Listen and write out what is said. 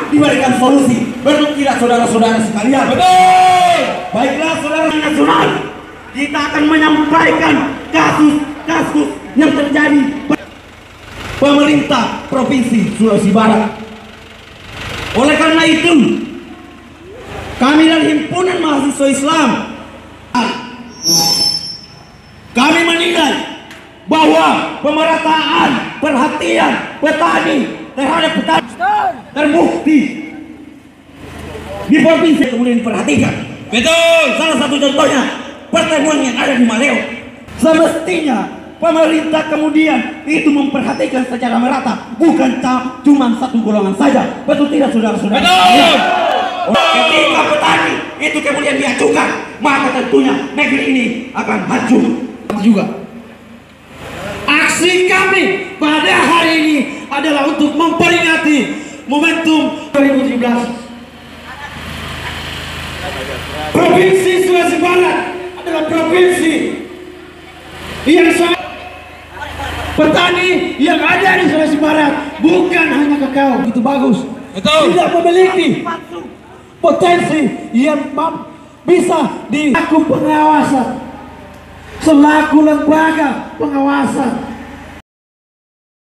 diberikan solusi. Betul tidak saudara-saudara sekalian? Betul. Baiklah saudara nasional, kita akan menyampaikan kasus-kasus yang terjadi pemerintah Provinsi Sulawesi Barat. Oleh karena itu, kami dari Himpunan Mahasiswa Islam, kami menilai bahwa pemerataan perhatian petani terhadap petani terbukti di provinsi kemudian diperhatikan. Betul. Salah satu contohnya pertemuan yang ada di Maleo. Semestinya pemerintah kemudian itu memperhatikan secara merata, bukan cuma satu golongan saja. Betul tidak saudara-saudara? Betul. Ketika petani itu kemudian diajukan, maka tentunya negeri ini akan maju juga. Aksi kami pada hari ini adalah untuk memperingati momentum 2017. Provinsi Sulawesi Barat adalah provinsi yang sangat petani yang ada di Sulawesi Barat bukan hanya kakao itu bagus. Betul. Tidak memiliki potensi yang bisa dilakukan pengawasan selaku lembaga pengawasan